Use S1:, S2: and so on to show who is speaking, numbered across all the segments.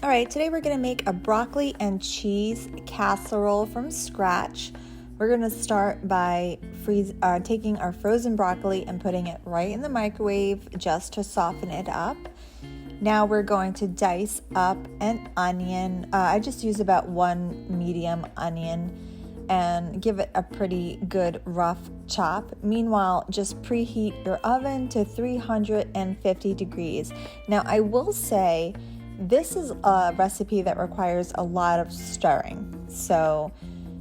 S1: All right, today we're going to make a broccoli and cheese casserole from scratch. We're going to start by taking our frozen broccoli and putting it right in the microwave just to soften it up. Now we're going to dice up an onion. I just use about one medium onion and give it a pretty good rough chop. Meanwhile, just preheat your oven to 350 degrees. Now I will say, this is a recipe that requires a lot of stirring. So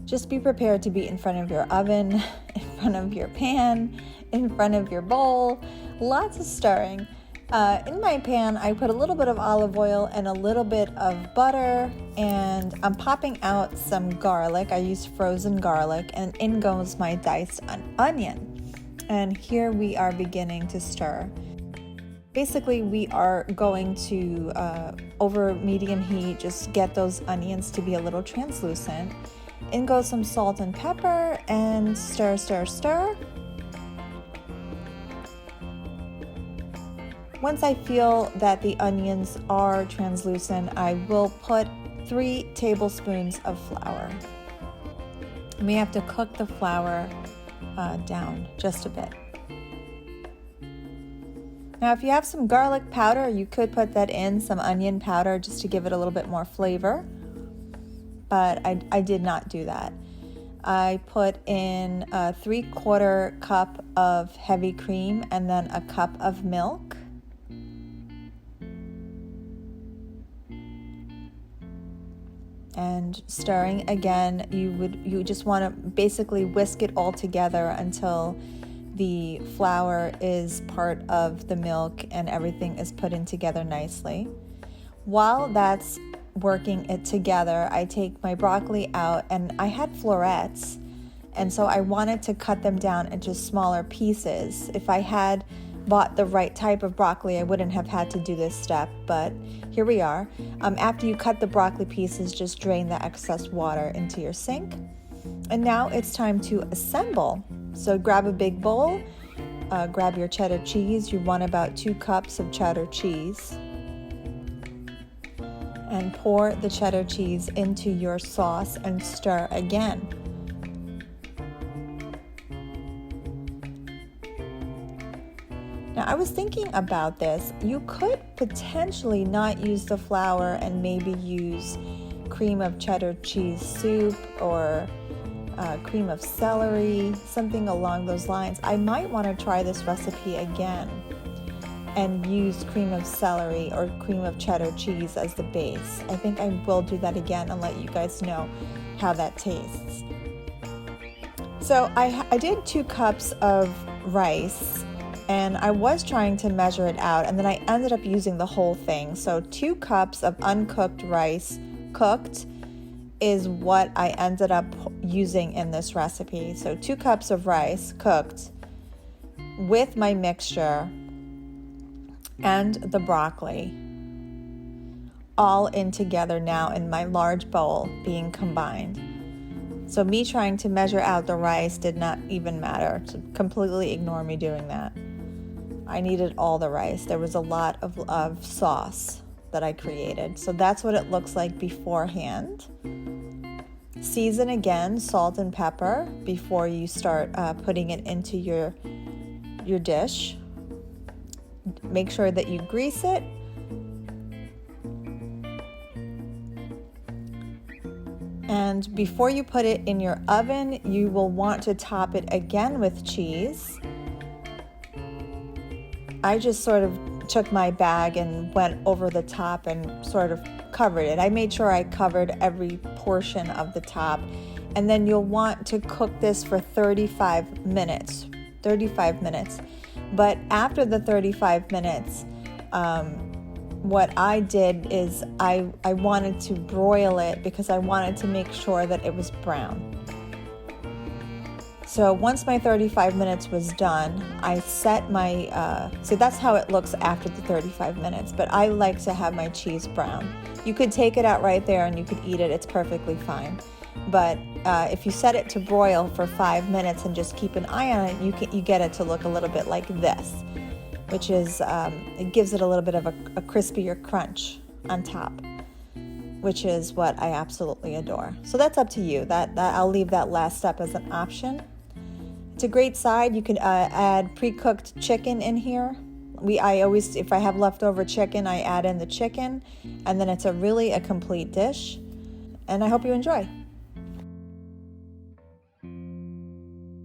S1: just be prepared to be in front of your oven, in front of your pan, in front of your bowl. Lots of stirring. In my pan, I put a little bit of olive oil and a little bit of butter, and I'm popping out some garlic. I use frozen garlic, and in goes my diced onion. And here we are beginning to stir. Basically, we are going to, over medium heat, just get those onions to be a little translucent. In goes some salt and pepper, and stir, stir, stir. Once I feel that the onions are translucent, I will put 3 tablespoons of flour. You may have to cook the flour down just a bit. Now, if you have some garlic powder, you could put that in, some onion powder, just to give it a little bit more flavor. But I did not do that. I put in a 3/4 cup of heavy cream and then a cup of milk. And stirring again, you just want to basically whisk it all together until the flour is part of the milk and everything is put in together nicely. While that's working it together, I take my broccoli out, and I had florets, and so I wanted to cut them down into smaller pieces. If I had bought the right type of broccoli, I wouldn't have had to do this step, but here we are. After you cut the broccoli pieces, just drain the excess water into your sink. And now it's time to assemble. So grab a big bowl, grab your cheddar cheese. You want about 2 cups of cheddar cheese. And pour the cheddar cheese into your sauce and stir again. Now, I was thinking about this. You could potentially not use the flour and maybe use cream of cheddar cheese soup or cream of celery, something along those lines. I might want to try this recipe again and use cream of celery or cream of cheddar cheese as the base. I think I will do that again and let you guys know how that tastes. So I did 2 cups of rice, and I was trying to measure it out, and then I ended up using the whole thing. So 2 cups of uncooked rice cooked is what I ended up using in this recipe. So 2 cups of rice cooked with my mixture and the broccoli all in together now in my large bowl being combined. So me trying to measure out the rice did not even matter. So completely ignore me doing that. I needed all the rice. There was a lot of sauce that I created. So that's what it looks like beforehand. Season again, salt and pepper, before you start putting it into your dish. Make sure that you grease it. And before you put it in your oven, you will want to top it again with cheese. I just sort of took my bag and went over the top and sort of covered it. I made sure I covered every portion of the top. And then you'll want to cook this for 35 minutes. But after the 35 minutes, what I did is I wanted to broil it because I wanted to make sure that it was brown. So once my 35 minutes was done, I set my, so that's how it looks after the 35 minutes, but I like to have my cheese brown. You could take it out right there and you could eat it, it's perfectly fine. But if you set it to broil for 5 minutes and just keep an eye on it, you get it to look a little bit like this, which is, it gives it a little bit of a crispier crunch on top. which is what I absolutely adore. So that's up to you. That I'll leave that last step as an option. It's a great side. You can add pre-cooked chicken in here. I always, if I have leftover chicken, I add in the chicken, and then it's really a complete dish. And I hope you enjoy.